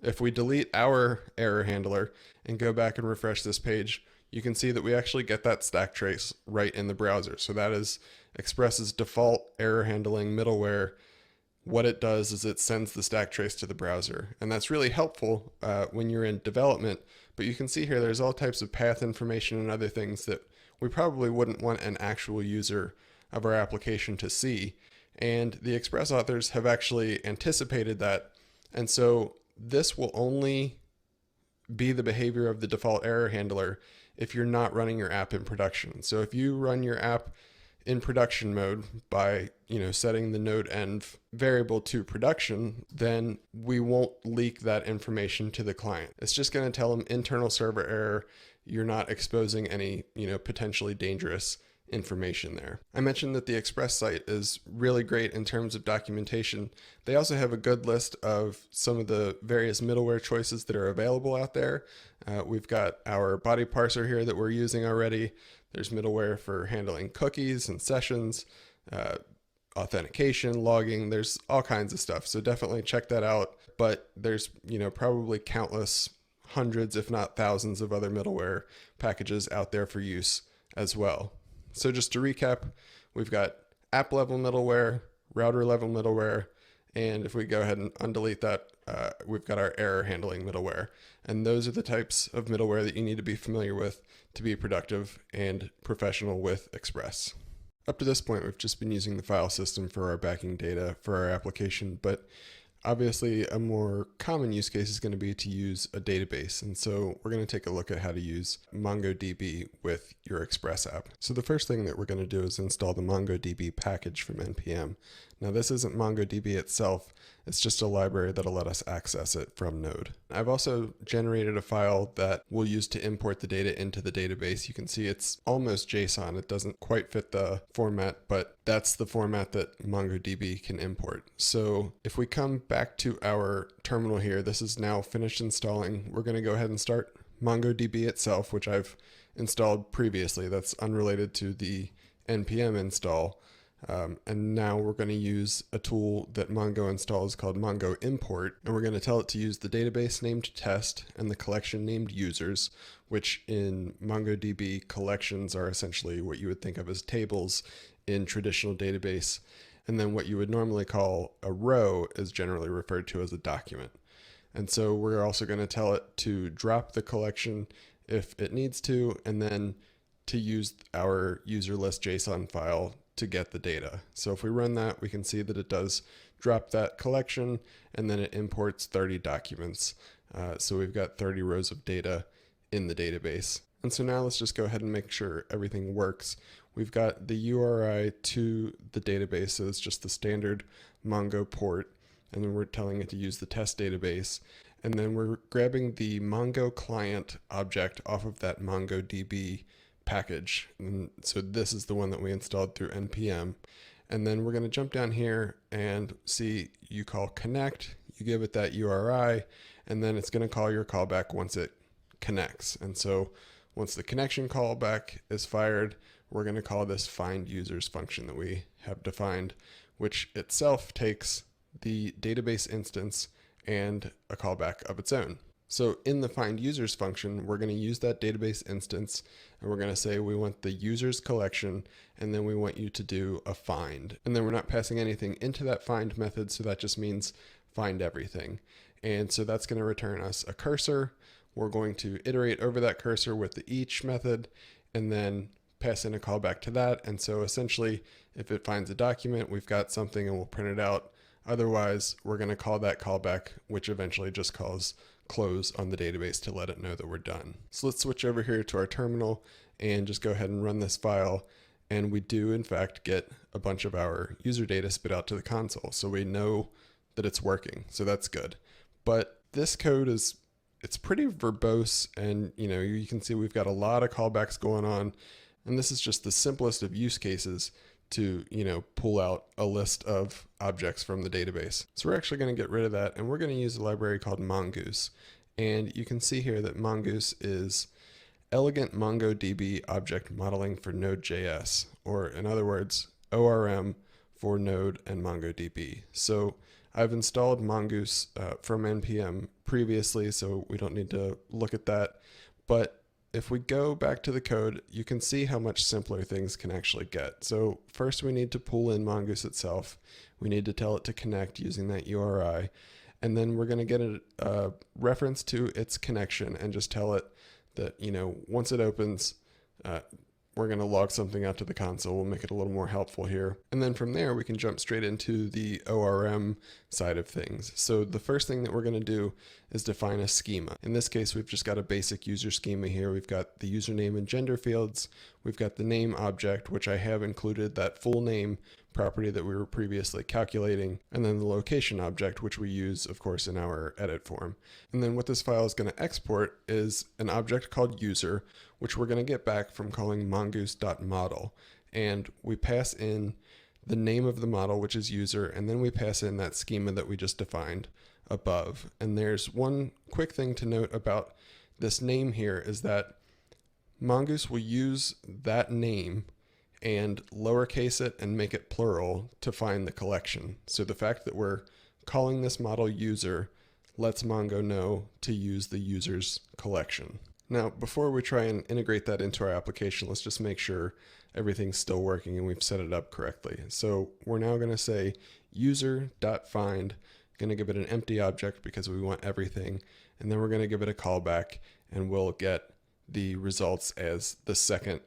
if we delete our error handler and go back and refresh this page, you can see that we actually get that stack trace right in the browser. So that is Express's default error handling middleware. What it does is it sends the stack trace to the browser. And that's really helpful when you're in development. But you can see here there's all types of path information and other things that we probably wouldn't want an actual user of our application to see. And the Express authors have actually anticipated that. And so this will only be the behavior of the default error handler if you're not running your app in production. So if you run your app in production mode by, setting the node env variable to production, then we won't leak that information to the client. It's just going to tell them internal server error. You're not exposing any, potentially dangerous information there. I mentioned that the Express site is really great in terms of documentation. They also have a good list of some of the various middleware choices that are available out there. We've got our body parser here that we're using already. There's middleware for handling cookies and sessions, authentication, logging. There's all kinds of stuff. So definitely check that out. But there's, probably countless hundreds, if not thousands of other middleware packages out there for use as well. So just to recap, we've got app level middleware, router level middleware, and if we go ahead and undelete that, we've got our error handling middleware. And those are the types of middleware that you need to be familiar with to be productive and professional with Express. Up to this point, we've just been using the file system for our backing data for our application, but obviously a more common use case is going to be to use a database. And so we're going to take a look at how to use MongoDB with your Express app. So the first thing that we're going to do is install the MongoDB package from NPM. Now this isn't MongoDB itself, it's just a library that'll let us access it from Node. I've also generated a file that we'll use to import the data into the database. You can see it's almost JSON. It doesn't quite fit the format, but that's the format that MongoDB can import. So if we come back to our terminal here, this is now finished installing. We're going to go ahead and start MongoDB itself, which I've installed previously. That's unrelated to the NPM install. And now we're going to use a tool that Mongo installs called Mongo import, and we're going to tell it to use the database named test and the collection named users, which in MongoDB collections are essentially what you would think of as tables in traditional database. And then what you would normally call a row is generally referred to as a document. And so we're also going to tell it to drop the collection if it needs to, and then to use our user list JSON file to get the data. So if we run that, we can see that it does drop that collection, and then it imports 30 documents. So we've got 30 rows of data in the database. And so now let's just go ahead and make sure everything works. We've got the URI to the database, so it's just the standard Mongo port, and then we're telling it to use the test database. And then we're grabbing the Mongo client object off of that MongoDB package. And so this is the one that we installed through NPM. And then we're going to jump down here and see you call connect, you give it that URI, and then it's going to call your callback once it connects. And so once the connection callback is fired, we're going to call this find users function that we have defined, which itself takes the database instance and a callback of its own. So in the find users function, we're going to use that database instance, and we're going to say we want the users collection, and then we want you to do a find. And then we're not passing anything into that find method, so that just means find everything. And so that's going to return us a cursor. We're going to iterate over that cursor with the each method, and then pass in a callback to that. And so essentially, if it finds a document, we've got something and we'll print it out. Otherwise, we're going to call that callback, which eventually just calls close on the database to let it know that we're done. So let's switch over here to our terminal and just go ahead and run this file. And we do in fact get a bunch of our user data spit out to the console. So we know that it's working. So that's good. But this code it's pretty verbose, and you can see we've got a lot of callbacks going on. And this is just the simplest of use cases to, pull out a list of objects from the database. So we're actually going to get rid of that, and we're going to use a library called mongoose. And you can see here that mongoose is elegant MongoDB object modeling for Node.js, or in other words, ORM for Node and MongoDB. So I've installed mongoose from NPM previously, so we don't need to look at that. But if we go back to the code, you can see how much simpler things can actually get. So first we need to pull in mongoose itself. We need to tell it to connect using that URI. And then we're going to get a reference to its connection and just tell it that, once it opens, we're going to log something out to the console. We'll make it a little more helpful here. And then from there, we can jump straight into the ORM side of things. So the first thing that we're going to do is define a schema. In this case, we've just got a basic user schema here. We've got the username and gender fields. We've got the name object, which I have included that full name property that we were previously calculating, and then the location object, which we use, of course, in our edit form. And then what this file is going to export is an object called user, which we're going to get back from calling mongoose.model. And we pass in the name of the model, which is user, and then we pass in that schema that we just defined above. And there's one quick thing to note about this name here is that Mongoose will use that name and lowercase it and make it plural to find the collection. So the fact that we're calling this model user lets Mongo know to use the user's collection. Now, before we try and integrate that into our application, let's just make sure everything's still working and we've set it up correctly. So we're now going to say user.find, going to give it an empty object because we want everything, and then we're going to give it a callback, and we'll get the results as the second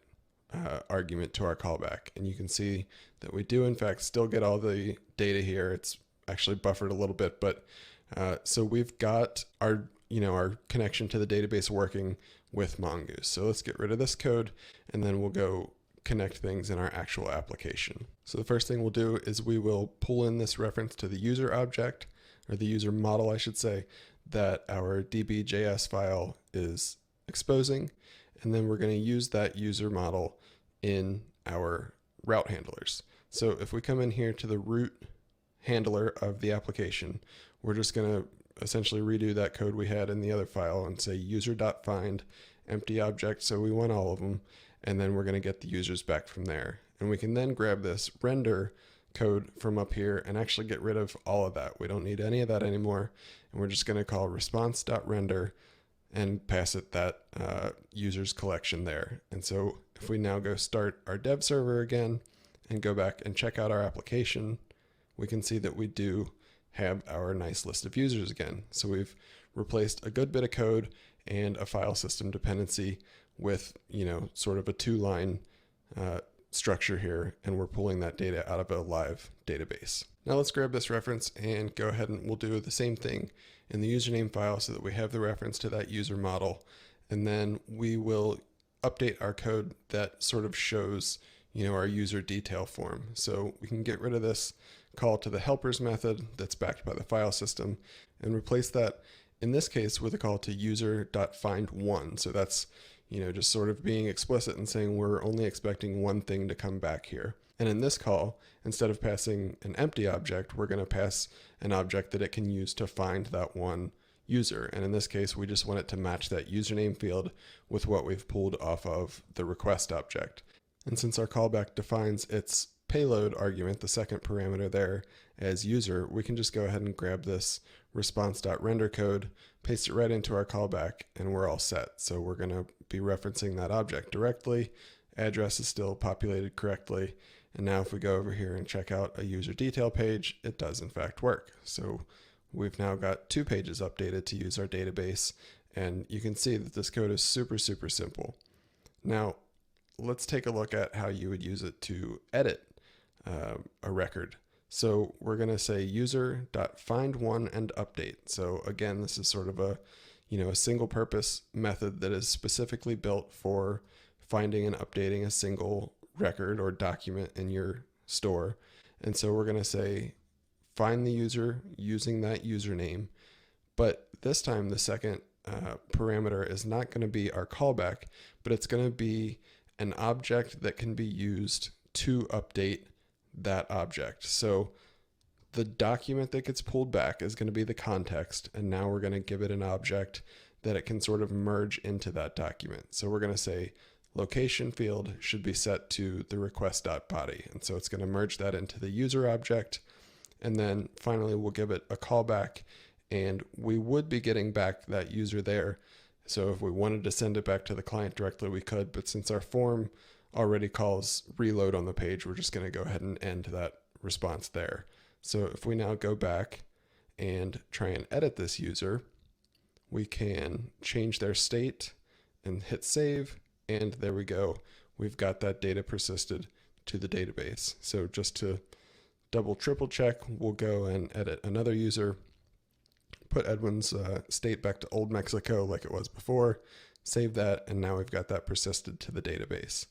argument to our callback. And you can see that we do in fact still get all the data here. It's actually buffered a little bit, but so we've got our our connection to the database working with Mongoose. So let's get rid of this code, and then we'll go connect things in our actual application. So the first thing we'll do is we will pull in this reference to the user object, or the user model, I should say, that our db.js file is exposing. And then we're going to use that user model in our route handlers. So if we come in here to the root handler of the application, we're just going to essentially redo that code we had in the other file and say user.find empty object. So we want all of them, and then we're going to get the users back from there. And we can then grab this render code from up here and actually get rid of all of that. We don't need any of that anymore. And we're just going to call response.render and pass it that user's collection there. And so if we now go start our dev server again and go back and check out our application, we can see that we do have our nice list of users again. So we've replaced a good bit of code and a file system dependency with, sort of a two-line structure here, and we're pulling that data out of a live database. Now let's grab this reference and go ahead and we'll do the same thing in the username file so that we have the reference to that user model, and then we will update our code that sort of shows our user detail form. So we can get rid of this call to the helpers method that's backed by the file system and replace that in this case with a call to user.find1. So that's just sort of being explicit and saying we're only expecting one thing to come back here. And in this call, instead of passing an empty object, we're going to pass an object that it can use to find that one user. And in this case, we just want it to match that username field with what we've pulled off of the request object. And since our callback defines its payload argument, the second parameter there, as user, we can just go ahead and grab this response.render code, paste it right into our callback, and we're all set. So we're going to be referencing that object directly. Address is still populated correctly. And now if we go over here and check out a user detail page, it does in fact work. So we've now got 2 pages updated to use our database, and you can see that this code is super, super simple. Now, let's take a look at how you would use it to edit a record. So we're going to say user.find1 and update. So again, this is sort of a single purpose method that is specifically built for finding and updating a single record or document in your store. And so we're going to say find the user using that username, but this time the second parameter is not going to be our callback, but it's going to be an object that can be used to update that object. So the document that gets pulled back is going to be the context, and now we're going to give it an object that it can sort of merge into that document. So we're going to say location field should be set to the request.body, and so it's going to merge that into the user object, and then finally we'll give it a callback, and we would be getting back that user there. So if we wanted to send it back to the client directly, we could, but since our form already calls reload on the page, we're just going to go ahead and end that response there. So if we now go back and try and edit this user, we can change their state and hit save, and there we go. we've got that data persisted to the database. So just to double triple check, we'll go and edit another user, put Edwin's state back to Old Mexico like it was before, save that, and now we've got that persisted to the database.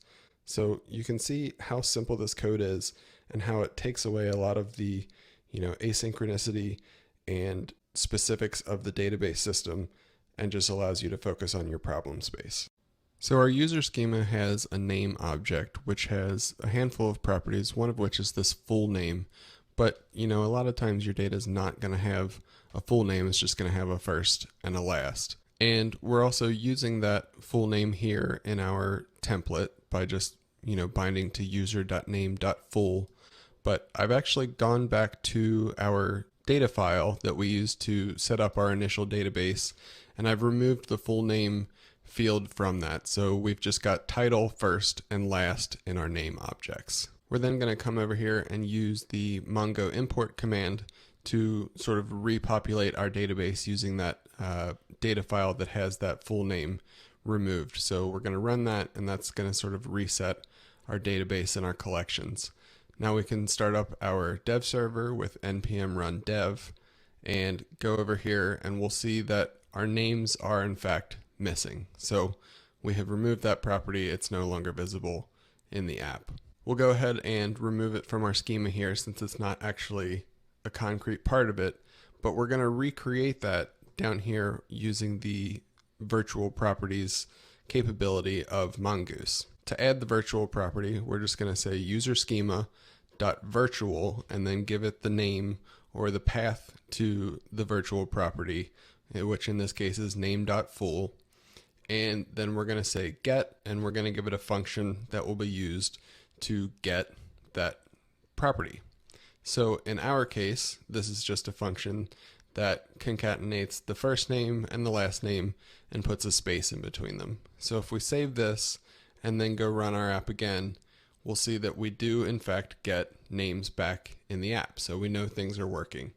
So you can see how simple this code is and how it takes away a lot of the asynchronicity and specifics of the database system and just allows you to focus on your problem space. So our user schema has a name object, which has a handful of properties, one of which is this full name. But, a lot of times your data is not going to have a full name. It's just going to have a first and a last. And we're also using that full name here in our template by just, binding to user.name.full. But I've actually gone back to our data file that we used to set up our initial database, and I've removed the full name field from that. So we've just got title first and last in our name objects. We're then going to come over here and use the mongo import command to sort of repopulate our database using that data file that has that full name removed. So we're going to run that, and that's going to sort of reset our database and our collections. Now we can start up our dev server with npm run dev and go over here, and we'll see that our names are in fact missing. So we have removed that property. It's no longer visible in the app. We'll go ahead and remove it from our schema here since it's not actually a concrete part of it, but we're going to recreate that down here using the virtual properties capability of Mongoose. To add the virtual property, we're just going to say user schema dot virtual and then give it the name or the path to the virtual property, which in this case is name.full. And then we're going to say get, and we're going to give it a function that will be used to get that property. So in our case, this is just a function that concatenates the first name and the last name and puts a space in between them. So if we save this and then go run our app again, we'll see that we do in fact get names back in the app. So we know things are working.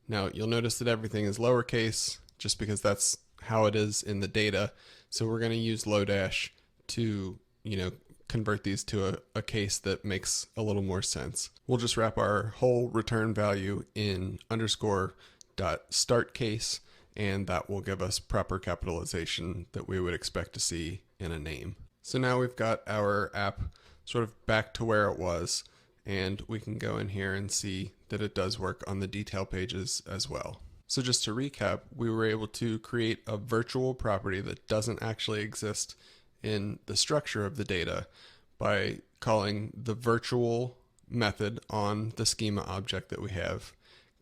Now you'll notice that everything is lowercase just because that's how it is in the data. So we're going to use Lodash to, convert these to a case that makes a little more sense. We'll just wrap our whole return value in _.start case, and that will give us proper capitalization that we would expect to see in a name. So now we've got our app sort of back to where it was, and we can go in here and see that it does work on the detail pages as well. So just to recap, we were able to create a virtual property that doesn't actually exist in the structure of the data by calling the virtual method on the schema object that we have,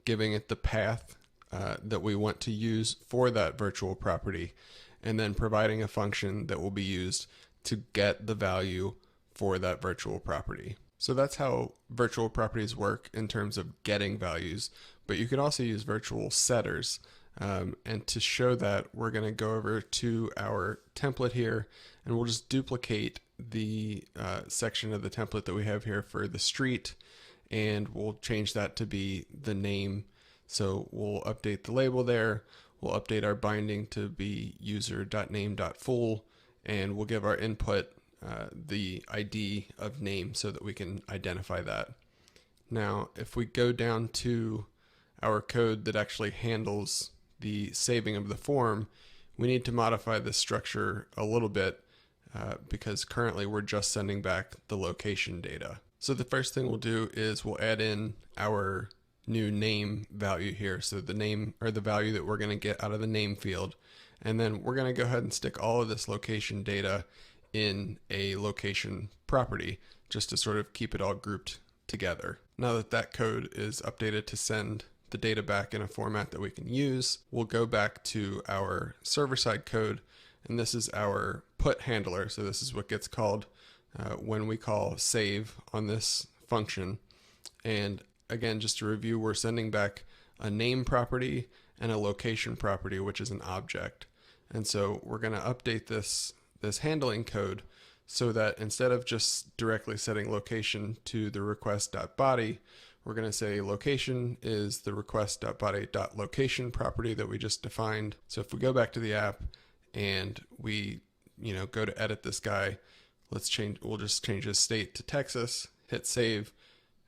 giving it the path that we want to use for that virtual property, and then providing a function that will be used to get the value for that virtual property. So that's how virtual properties work in terms of getting values, but you can also use virtual setters. And to show that, we're going to go over to our template here, and we'll just duplicate the section of the template that we have here for the street, and we'll change that to be the name. So we'll update the label there. We'll update our binding to be user.name.full, and we'll give our input the ID of name so that we can identify that. Now, if we go down to our code that actually handles the saving of the form, we need to modify this structure a little bit because currently we're just sending back the location data. So the first thing we'll do is we'll add in our new name value here. So the name, or the value that we're going to get out of the name field. And then we're going to go ahead and stick all of this location data in a location property just to sort of keep it all grouped together. Now that that code is updated to send the data back in a format that we can use, we'll go back to our server-side code, and this is our put handler. So this is what gets called when we call save on this function. And again, just to review, we're sending back a name property and a location property, which is an object. And so we're going to update this handling code so that instead of just directly setting location to the request.body, we're going to say location is the request.body.location property that we just defined. So if we go back to the app and we go to edit this guy, We'll just change the state to Texas, hit save,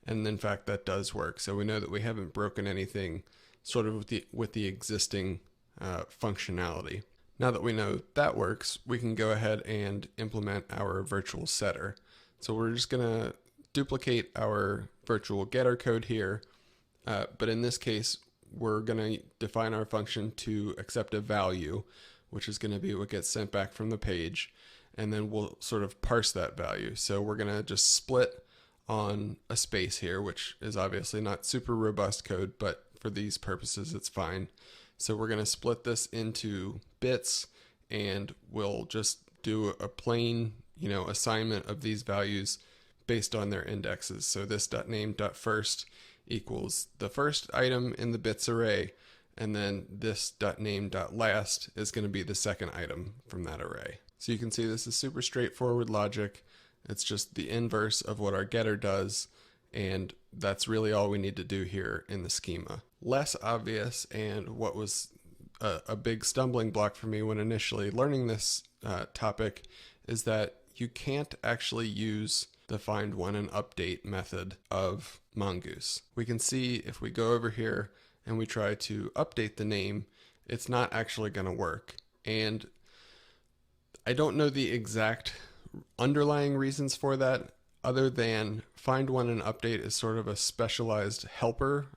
and in fact that does work. So we know that we haven't broken anything sort of with the existing functionality. Now that we know that works, we can go ahead and implement our virtual setter. So we're just gonna duplicate our virtual getter code here, but in this case, we're gonna define our function to accept a value, which is gonna be what gets sent back from the page, and then we'll sort of parse that value. So we're gonna just split on a space here, which is obviously not super robust code, but for these purposes, it's fine. So we're gonna split this into bits, and we'll just do a plain, assignment of these values based on their indexes. So this .name.first equals the first item in the bits array, and then this .name.last is going to be the second item from that array. So you can see this is super straightforward logic. It's just the inverse of what our getter does, and that's really all we need to do here in the schema. Less obvious, and what was a big stumbling block for me when initially learning this topic, is that you can't actually use the find one and update method of Mongoose. We can see if we go over here and we try to update the name, it's not actually going to work. And I don't know the exact underlying reasons for that, other than find one and update is sort of a specialized helper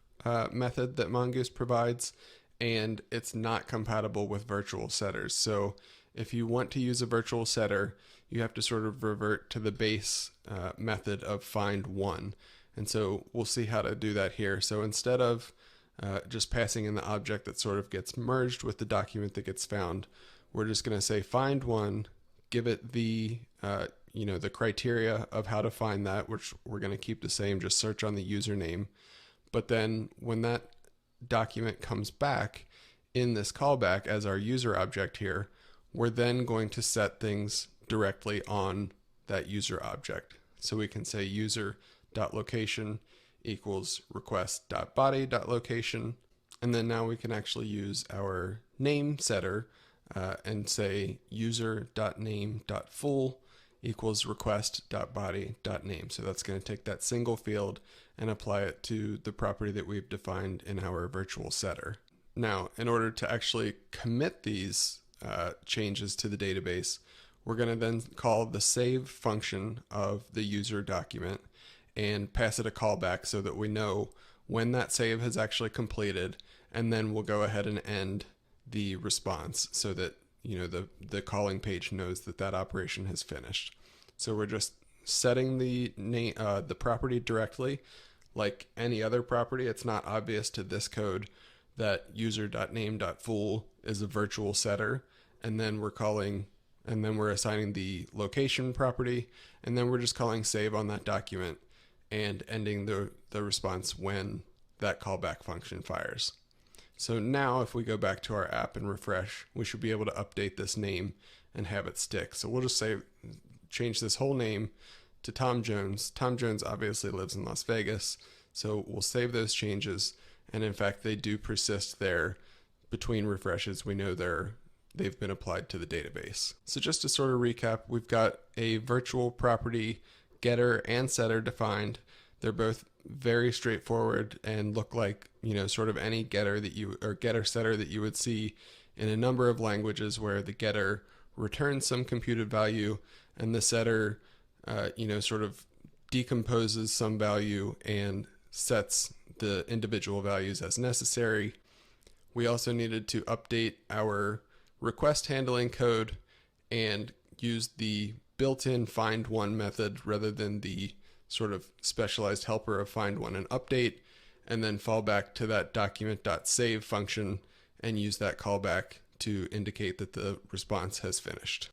method that Mongoose provides, and it's not compatible with virtual setters. So if you want to use a virtual setter, you have to sort of revert to the base method of find one. And so we'll see how to do that here. So instead of just passing in the object that sort of gets merged with the document that gets found, we're just going to say find one, give it the the criteria of how to find that, which we're going to keep the same, just search on the username. But then when that document comes back in this callback as our user object here, we're then going to set things directly on that user object. So we can say user.location equals request.body.location. And then now we can actually use our name setter and say user.name.full equals request.body.name. So that's going to take that single field and apply it to the property that we've defined in our virtual setter. Now, in order to actually commit these changes to the database, we're going to then call the save function of the user document and pass it a callback so that we know when that save has actually completed, and then we'll go ahead and end the response so that the calling page knows that that operation has finished. So we're just setting the name, the property directly, like any other property. It's not obvious to this code that user.name.full is a virtual setter, and then we're assigning the location property, and then we're just calling save on that document and ending the response when that callback function fires. So now if we go back to our app and refresh, we should be able to update this name and have it stick. So we'll just change this whole name to Tom Jones. Tom Jones obviously lives in Las Vegas, so we'll save those changes. And in fact, they do persist there between refreshes. We know they've been applied to the database. So just to sort of recap, we've got a virtual property getter and setter defined. They're both very straightforward and look like, sort of any getter setter that you would see in a number of languages, where the getter returns some computed value and the setter, sort of decomposes some value and sets the individual values as necessary. We also needed to update our request handling code and use the built-in find one method rather than the sort of specialized helper of find one and update, and then fall back to that document.save function and use that callback to indicate that the response has finished.